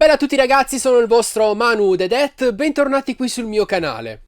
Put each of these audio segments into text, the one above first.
Bella a tutti ragazzi, sono il vostro Manu Dedet, bentornati qui sul mio canale.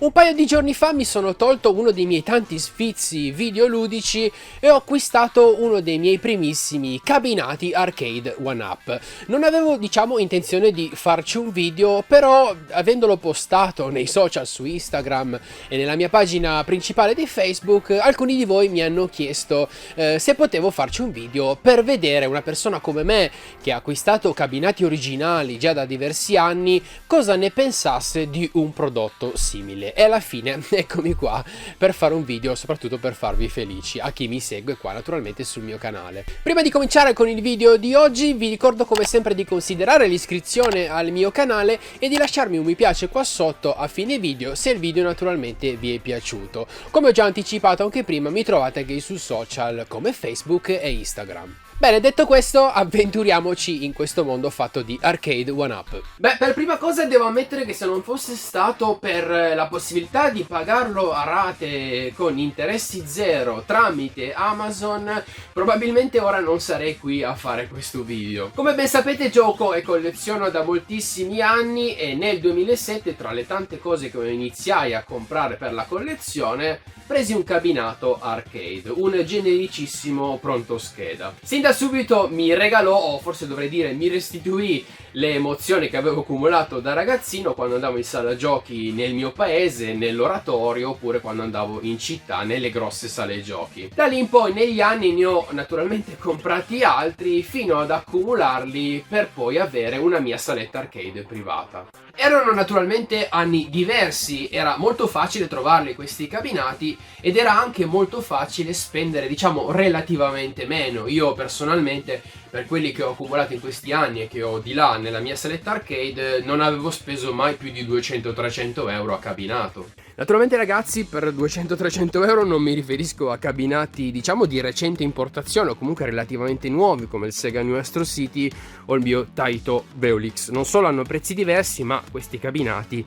Un paio di giorni fa mi sono tolto uno dei miei tanti sfizi videoludici e ho acquistato uno dei miei primissimi cabinati arcade 1UP. Non avevo intenzione di farci un video, però avendolo postato nei social su Instagram e nella mia pagina principale di Facebook, alcuni di voi mi hanno chiesto se potevo farci un video per vedere una persona come me che ha acquistato cabinati originali già da diversi anni cosa ne pensasse di un prodotto simile. E alla fine eccomi qua per fare un video, soprattutto per farvi felici, a chi mi segue qua naturalmente sul mio canale. Prima di cominciare con il video di oggi vi ricordo come sempre di considerare l'iscrizione al mio canale e di lasciarmi un mi piace qua sotto a fine video se il video naturalmente vi è piaciuto. Come ho già anticipato anche prima, mi trovate anche su social come Facebook e Instagram. Bene, detto questo, avventuriamoci in questo mondo fatto di arcade 1UP. Beh, per prima cosa devo ammettere che se non fosse stato per la possibilità di pagarlo a rate con interessi zero tramite Amazon, probabilmente ora non sarei qui a fare questo video. Come ben sapete, gioco e colleziono da moltissimi anni e nel 2007, tra le tante cose che iniziai a comprare per la collezione, presi un cabinato arcade, un genericissimo pronto scheda. Sin da subito mi regalò, o forse dovrei dire mi restituì, le emozioni che avevo accumulato da ragazzino quando andavo in sala giochi nel mio paese, nell'oratorio, oppure quando andavo in città nelle grosse sale giochi. Da lì in poi negli anni ne ho naturalmente comprati altri fino ad accumularli per poi avere una mia saletta arcade privata. Erano naturalmente anni diversi, era molto facile trovarli questi cabinati ed era anche molto facile spendere, diciamo, relativamente meno. Io personalmente, per quelli che ho accumulato in questi anni e che ho di là nella mia saletta arcade, non avevo speso mai più di 200-300 euro a cabinato. Naturalmente ragazzi, per 200-300 euro non mi riferisco a cabinati diciamo di recente importazione o comunque relativamente nuovi come il Sega New Astro City o il mio Taito Beolix. Non solo hanno prezzi diversi, ma questi cabinati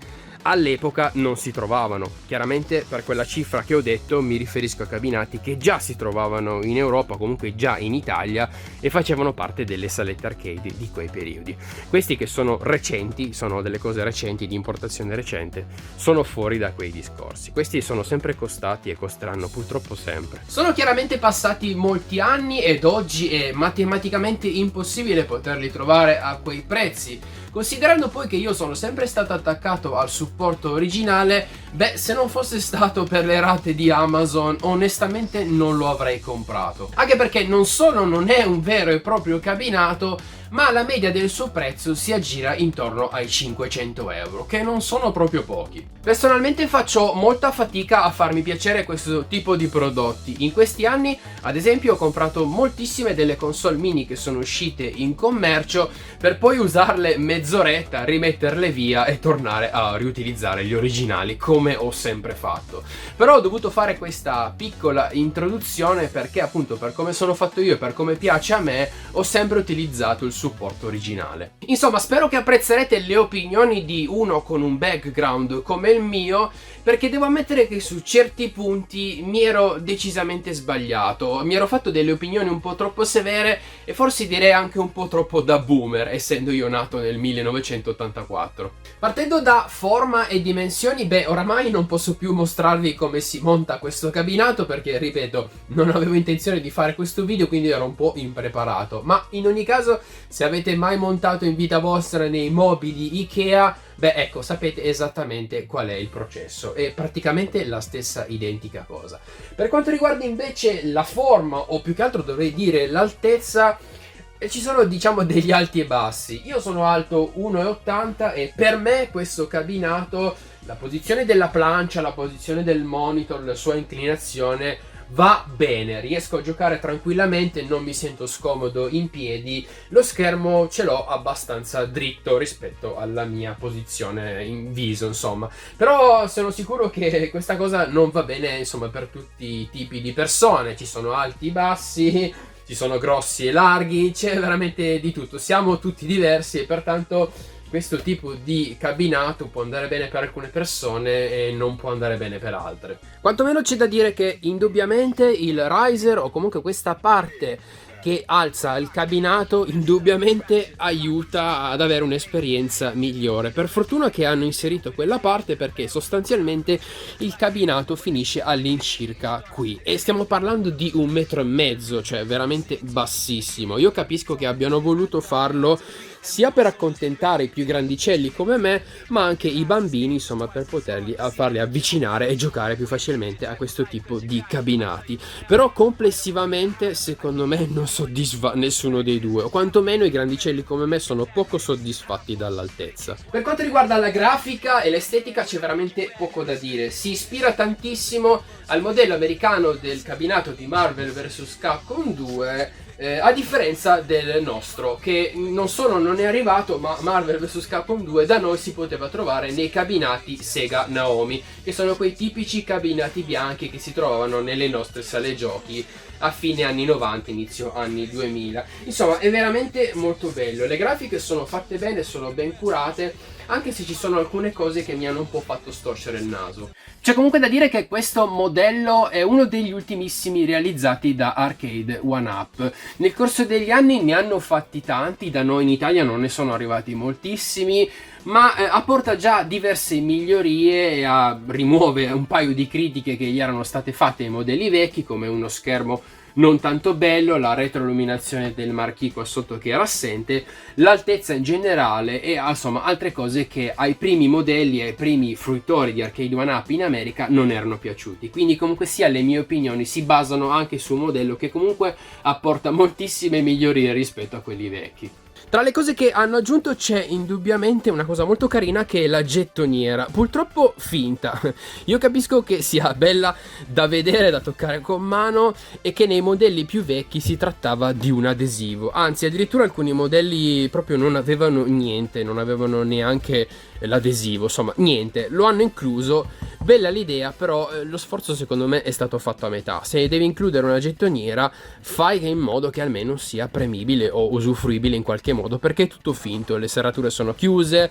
all'epoca non si trovavano. Chiaramente per quella cifra che ho detto mi riferisco a cabinati che già si trovavano in Europa, comunque già in Italia, e facevano parte delle salette arcade di quei periodi. Questi che sono recenti, sono delle cose recenti, di importazione recente, sono fuori da quei discorsi. Questi sono sempre costati e costeranno purtroppo sempre. Sono chiaramente passati molti anni ed oggi è matematicamente impossibile poterli trovare a quei prezzi. Considerando poi che io sono sempre stato attaccato al supporto originale, beh, se non fosse stato per le rate di Amazon, onestamente non lo avrei comprato. Anche perché non solo non è un vero e proprio cabinato, ma la media del suo prezzo si aggira intorno ai 500 euro, che non sono proprio pochi. Personalmente faccio molta fatica a farmi piacere questo tipo di prodotti. In questi anni, ad esempio, ho comprato moltissime delle console mini che sono uscite in commercio per poi usarle mezz'oretta, rimetterle via e tornare a riutilizzare gli originali come ho sempre fatto. Però ho dovuto fare questa piccola introduzione perché appunto per come sono fatto io e per come piace a me ho sempre utilizzato il supporto originale. Insomma, spero che apprezzerete le opinioni di uno con un background come il mio, perché devo ammettere che su certi punti mi ero decisamente sbagliato. Mi ero fatto delle opinioni un po' troppo severe e forse direi anche un po' troppo da boomer, essendo io nato nel 1984. Partendo da forma e dimensioni, beh, oramai non posso più mostrarvi come si monta questo cabinato perché, ripeto, non avevo intenzione di fare questo video, quindi ero un po' impreparato. Ma in ogni caso, se avete mai montato in vita vostra nei mobili Ikea, beh, ecco, sapete esattamente qual è il processo, è praticamente la stessa identica cosa. Per quanto riguarda invece la forma, o più che altro dovrei dire l'altezza, ci sono diciamo degli alti e bassi. Io sono alto 1,80 e per me questo cabinato, la posizione della plancia, la posizione del monitor, la sua inclinazione va bene, riesco a giocare tranquillamente, non mi sento scomodo in piedi, lo schermo ce l'ho abbastanza dritto rispetto alla mia posizione in viso, insomma. Però sono sicuro che questa cosa non va bene, insomma, per tutti i tipi di persone. Ci sono alti e bassi, ci sono grossi e larghi, c'è veramente di tutto, siamo tutti diversi e pertanto questo tipo di cabinato può andare bene per alcune persone e non può andare bene per altre. Quantomeno c'è da dire che indubbiamente il riser, o comunque questa parte che alza il cabinato, indubbiamente aiuta ad avere un'esperienza migliore. Per fortuna che hanno inserito quella parte, perché sostanzialmente il cabinato finisce all'incirca qui, e stiamo parlando di 1,5 m, cioè veramente bassissimo. Io capisco che abbiano voluto farlo sia per accontentare i più grandicelli come me, ma anche i bambini, insomma, per farli avvicinare e giocare più facilmente a questo tipo di cabinati. Però complessivamente secondo me non soddisfa nessuno dei due, o quantomeno i grandicelli come me sono poco soddisfatti dall'altezza. Per quanto riguarda la grafica e l'estetica c'è veramente poco da dire. Si ispira tantissimo al modello americano del cabinato di Marvel vs Capcom 2, a differenza del nostro, che non solo non è arrivato, ma Marvel vs Capcom 2 da noi si poteva trovare nei cabinati Sega Naomi, che sono quei tipici cabinati bianchi che si trovavano nelle nostre sale giochi a fine anni 90, inizio anni 2000. Insomma, è veramente molto bello. Le grafiche sono fatte bene, sono ben curate, anche se ci sono alcune cose che mi hanno un po' fatto storcere il naso. C'è comunque da dire che questo modello è uno degli ultimissimi realizzati da Arcade 1Up. Nel corso degli anni ne hanno fatti tanti, da noi in Italia non ne sono arrivati moltissimi, ma apporta già diverse migliorie e rimuove un paio di critiche che gli erano state fatte ai modelli vecchi, come uno schermo non tanto bello, la retroilluminazione del marquee qua sotto che era assente, l'altezza in generale e insomma altre cose che ai primi modelli e ai primi fruitori di Arcade 1Up in America non erano piaciuti. Quindi comunque sia, le mie opinioni si basano anche su un modello che comunque apporta moltissime migliorie rispetto a quelli vecchi. Tra le cose che hanno aggiunto c'è indubbiamente una cosa molto carina, che è la gettoniera, purtroppo finta. Io capisco che sia bella da vedere, da toccare con mano, e che nei modelli più vecchi si trattava di un adesivo, anzi addirittura alcuni modelli proprio non avevano niente, non avevano neanche l'adesivo, insomma niente, lo hanno incluso. Bella l'idea, però lo sforzo secondo me è stato fatto a metà. Se devi includere una gettoniera, fai in modo che almeno sia premibile o usufruibile in qualche modo, perché è tutto finto, le serrature sono chiuse,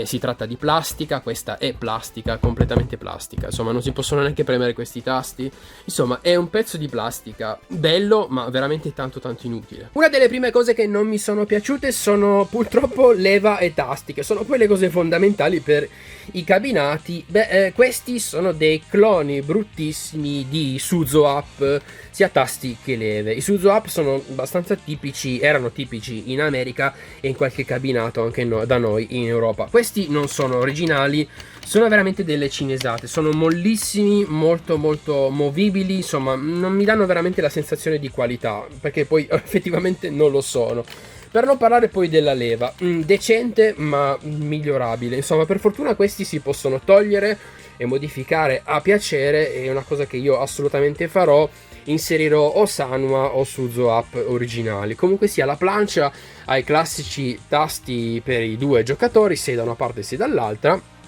si tratta di plastica, questa è plastica, completamente plastica, insomma non si possono neanche premere questi tasti, insomma è un pezzo di plastica, bello ma veramente tanto inutile. Una delle prime cose che non mi sono piaciute sono purtroppo leva e tasti, che sono quelle cose fondamentali per i cabinati. Questi sono dei cloni bruttissimi di Suzo Up, sia tasti che leve. I Suzo Up sono abbastanza tipici, erano tipici in America e in qualche cabinato anche da noi in Europa. Questi non sono originali, sono veramente delle cinesate, sono mollissimi, molto movibili, insomma non mi danno veramente la sensazione di qualità, perché poi effettivamente non lo sono. Per non parlare poi della leva, decente ma migliorabile. Insomma, per fortuna questi si possono togliere e modificare a piacere, è una cosa che io assolutamente farò. Inserirò o Sanwa o Suzo Up originali. Comunque sia, la plancia ha i classici tasti per i due giocatori, sia da una parte sia dall'altra.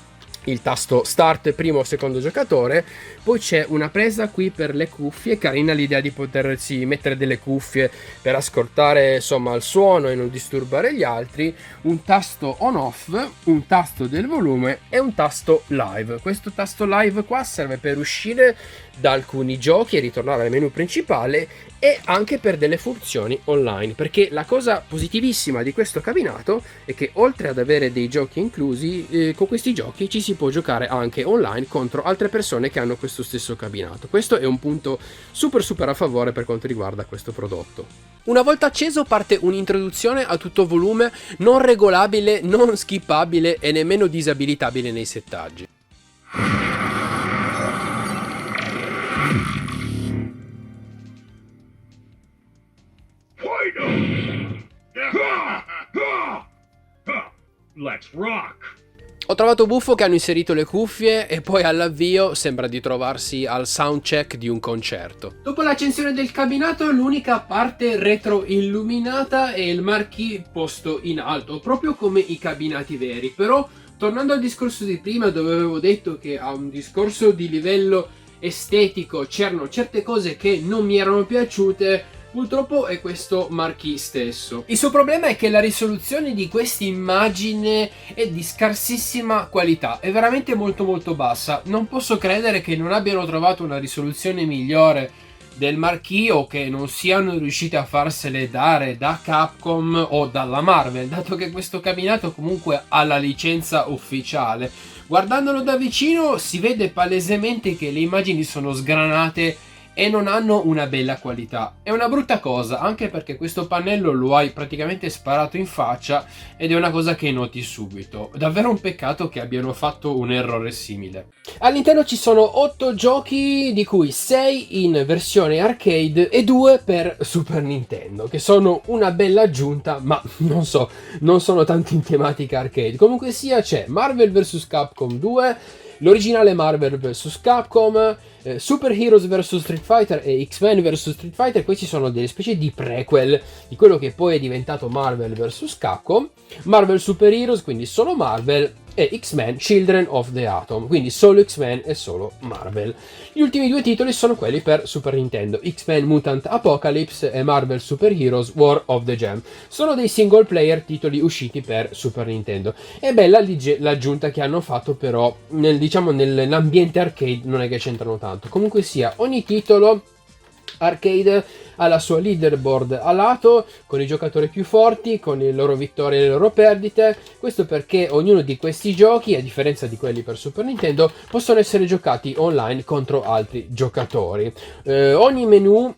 Il tasto start primo o secondo giocatore, poi c'è una presa qui per le cuffie, carina l'idea di potersi mettere delle cuffie per ascoltare insomma il suono e non disturbare gli altri, un tasto on off, un tasto del volume e un tasto live. Questo tasto live qua serve per uscire da alcuni giochi e ritornare al menu principale, e anche per delle funzioni online, perché la cosa positivissima di questo cabinato è che oltre ad avere dei giochi inclusi, con questi giochi ci si può giocare anche online contro altre persone che hanno questo stesso cabinato. Questo è un punto super a favore per quanto riguarda questo prodotto. Una volta acceso parte un'introduzione a tutto volume, non regolabile, non skippabile e nemmeno disabilitabile nei settaggi. Let's rock! Ho trovato buffo che hanno inserito le cuffie e poi all'avvio sembra di trovarsi al soundcheck di un concerto. Dopo l'accensione del cabinato, l'unica parte retroilluminata è il marquee posto in alto, proprio come i cabinati veri. Però, tornando al discorso di prima, dove avevo detto che a un discorso di livello estetico c'erano certe cose che non mi erano piaciute, Purtroppo è questo marquee stesso. Il suo problema è che la risoluzione di questa immagine è di scarsissima qualità, è veramente molto bassa. Non posso credere che non abbiano trovato una risoluzione migliore del marquee o che non siano riusciti a farsele dare da Capcom o dalla Marvel, dato che questo cabinato comunque ha la licenza ufficiale. Guardandolo da vicino si vede palesemente che le immagini sono sgranate e non hanno una bella qualità. È una brutta cosa, anche perché questo pannello lo hai praticamente sparato in faccia ed è una cosa che noti subito. Davvero un peccato che abbiano fatto un errore simile. All'interno ci sono 8 giochi, di cui 6 in versione arcade e 2 per Super Nintendo, che sono una bella aggiunta, ma non so, non sono tanto in tematica arcade. Comunque sia, c'è Marvel vs Capcom 2, l'originale Marvel vs Capcom, Super Heroes vs Street Fighter e X-Men vs Street Fighter. Questi sono delle specie di prequel di quello che poi è diventato Marvel vs Capcom, Marvel Super Heroes, quindi solo Marvel, e X-Men Children of the Atom, quindi solo X-Men e solo Marvel. Gli ultimi due titoli sono quelli per Super Nintendo, X-Men Mutant Apocalypse e Marvel Super Heroes War of the Gem. Sono dei single player titoli usciti per Super Nintendo. È bella l'aggiunta che hanno fatto, però nell'ambiente arcade non è che c'entrano tanto. Comunque sia, ogni titolo arcade ha la sua leaderboard a lato, con i giocatori più forti, con le loro vittorie e le loro perdite. Questo perché ognuno di questi giochi, a differenza di quelli per Super Nintendo, possono essere giocati online contro altri giocatori. Ogni menu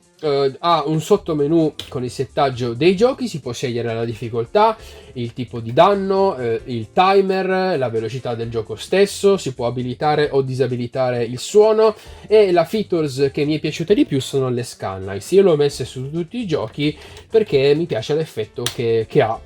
ha un sottomenu con il settaggio dei giochi, si può scegliere la difficoltà, il tipo di danno, il timer, la velocità del gioco stesso, si può abilitare o disabilitare il suono, e la features che mi è piaciuta di più sono le scanlights. Io le ho messe su tutti i giochi perché mi piace l'effetto che ha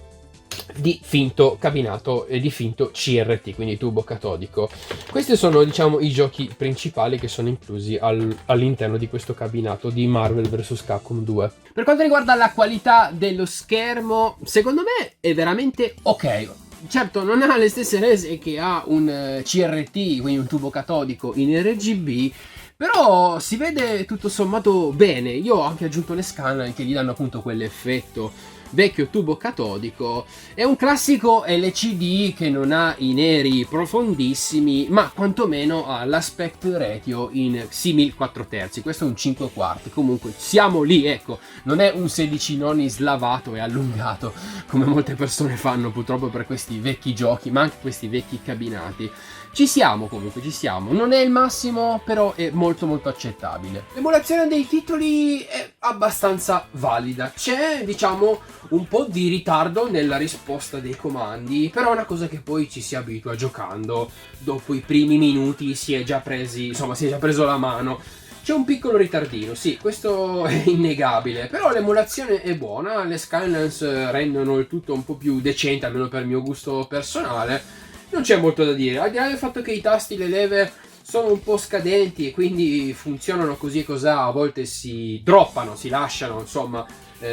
di finto cabinato e di finto CRT, quindi tubo catodico. Questi sono, diciamo, i giochi principali che sono inclusi all'interno di questo cabinato di Marvel vs Capcom 2. Per quanto riguarda la qualità dello schermo, secondo me è veramente ok. Certo, non ha le stesse rese che ha un CRT, quindi un tubo catodico in RGB, però si vede tutto sommato bene. Io ho anche aggiunto le scanline che gli danno appunto quell'effetto vecchio tubo catodico. È un classico LCD che non ha i neri profondissimi, ma quantomeno ha l'aspect ratio in simil 4 terzi. Questo è un 5 quarti, comunque siamo lì, ecco. Non è un 16 noni slavato e allungato come molte persone fanno purtroppo per questi vecchi giochi, ma anche questi vecchi cabinati. Ci siamo, comunque ci siamo. Non è il massimo, però è molto accettabile. L'emulazione dei titoli è abbastanza valida. C'è, diciamo, un po' di ritardo nella risposta dei comandi, però è una cosa che poi ci si abitua giocando. Dopo i primi minuti si è già preso la mano. C'è un piccolo ritardino, sì, questo è innegabile, però l'emulazione è buona, le skylines rendono il tutto un po' più decente, almeno per il mio gusto personale. Non c'è molto da dire, al di là del fatto che i tasti, le leve sono un po' scadenti e quindi funzionano così e cosà, a volte si droppano, si lasciano, insomma,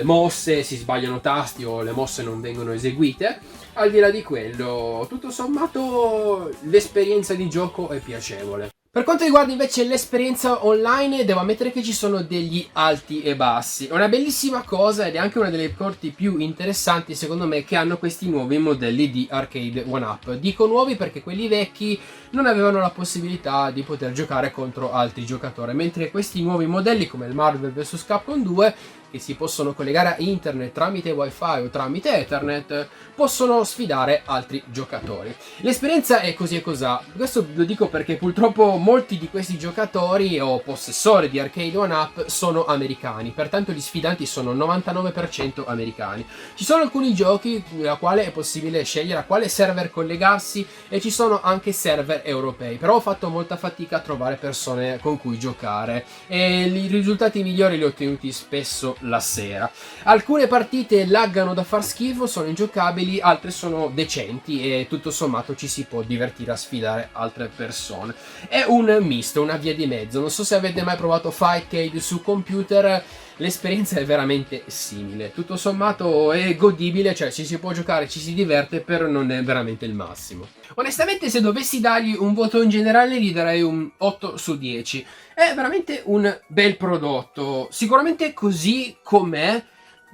mosse, si sbagliano tasti o le mosse non vengono eseguite. Al di là di quello, tutto sommato, l'esperienza di gioco è piacevole. Per quanto riguarda invece l'esperienza online, devo ammettere che ci sono degli alti e bassi. È una bellissima cosa ed è anche una delle parti più interessanti, secondo me, che hanno questi nuovi modelli di Arcade 1-Up. Dico nuovi perché quelli vecchi non avevano la possibilità di poter giocare contro altri giocatori, mentre questi nuovi modelli, come il Marvel vs Capcom 2, che si possono collegare a internet tramite wifi o tramite ethernet, possono sfidare altri giocatori. L'esperienza è così e cosà. Questo lo dico perché purtroppo molti di questi giocatori o possessori di Arcade 1-Up sono americani, pertanto gli sfidanti sono 99% americani. Ci sono alcuni giochi nella quale è possibile scegliere a quale server collegarsi e ci sono anche server europei, però ho fatto molta fatica a trovare persone con cui giocare e i risultati migliori li ho ottenuti spesso la sera. Alcune partite laggano da far schifo, sono ingiocabili, altre sono decenti e tutto sommato ci si può divertire a sfidare altre persone. È un misto, una via di mezzo. Non so se avete mai provato Fightcade su computer, l'esperienza è veramente simile. Tutto sommato è godibile, cioè ci si può giocare, ci si diverte, però non è veramente il massimo. Onestamente, se dovessi dargli dargli un voto in generale gli darei un 8 su 10. È veramente un bel prodotto, sicuramente così com'è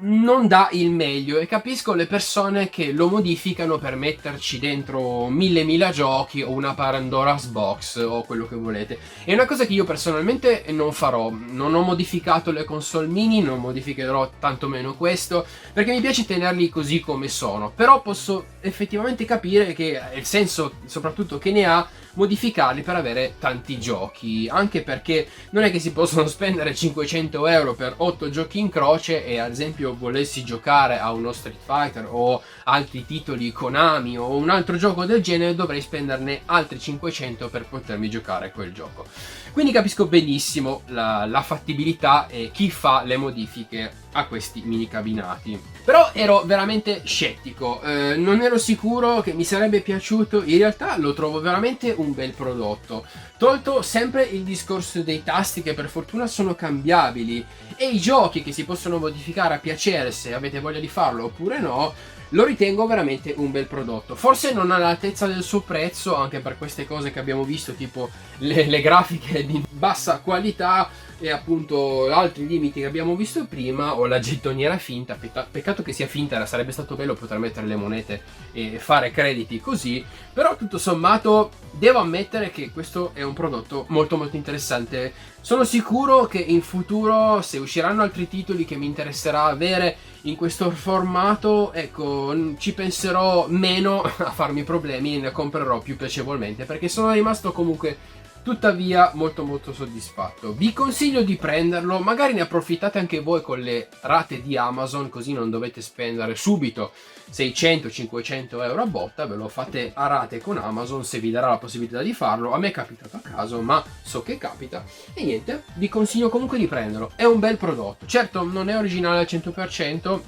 non dà il meglio e capisco le persone che lo modificano per metterci dentro mille giochi o una Pandora's Box o quello che volete. È una cosa che io personalmente non farò, non ho modificato le console mini, non modificherò tantomeno questo, perché mi piace tenerli così come sono, però posso effettivamente capire che il senso soprattutto che ne ha modificarli per avere tanti giochi, anche perché non è che si possono spendere 500 euro per 8 giochi in croce e ad esempio volessi giocare a uno Street Fighter o altri titoli Konami o un altro gioco del genere dovrei spenderne altri 500 per potermi giocare a quel gioco. Quindi capisco benissimo la fattibilità e chi fa le modifiche a questi mini cabinati. Però ero veramente scettico, non ero sicuro che mi sarebbe piaciuto, in realtà lo trovo veramente un bel prodotto. Tolto sempre il discorso dei tasti che per fortuna sono cambiabili e i giochi che si possono modificare a piacere se avete voglia di farlo oppure no, lo ritengo veramente un bel prodotto. Forse non all'altezza del suo prezzo, anche per queste cose che abbiamo visto, tipo le grafiche di bassa qualità e appunto altri limiti che abbiamo visto prima, o la gettoniera finta. Peccato che sia finta, sarebbe stato bello poter mettere le monete e fare crediti così, però tutto sommato devo ammettere che questo è un prodotto molto interessante. Sono sicuro che in futuro, se usciranno altri titoli che mi interesserà avere in questo formato, ecco, ci penserò meno a farmi problemi e ne comprerò più piacevolmente, perché sono rimasto comunque tuttavia molto soddisfatto. Vi consiglio di prenderlo, magari ne approfittate anche voi con le rate di Amazon, così non dovete spendere subito 600-500 euro a botta, ve lo fate a rate con Amazon se vi darà la possibilità di farlo. A me è capitato a caso, ma so che capita. E niente, vi consiglio comunque di prenderlo, è un bel prodotto. Certo, non è originale al 100%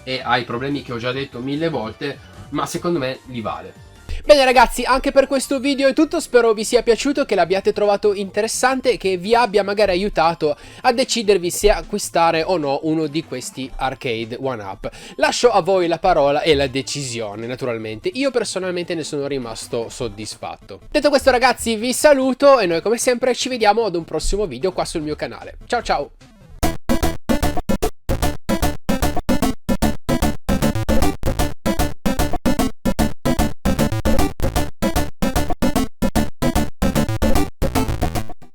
e ha i problemi che ho già detto 1000 volte, ma secondo me li vale. Bene ragazzi, anche per questo video è tutto, spero vi sia piaciuto, che l'abbiate trovato interessante e che vi abbia magari aiutato a decidervi se acquistare o no uno di questi arcade one-up. Lascio a voi la parola e la decisione, naturalmente. Io personalmente ne sono rimasto soddisfatto. Detto questo ragazzi, vi saluto e noi come sempre ci vediamo ad un prossimo video qua sul mio canale. Ciao ciao!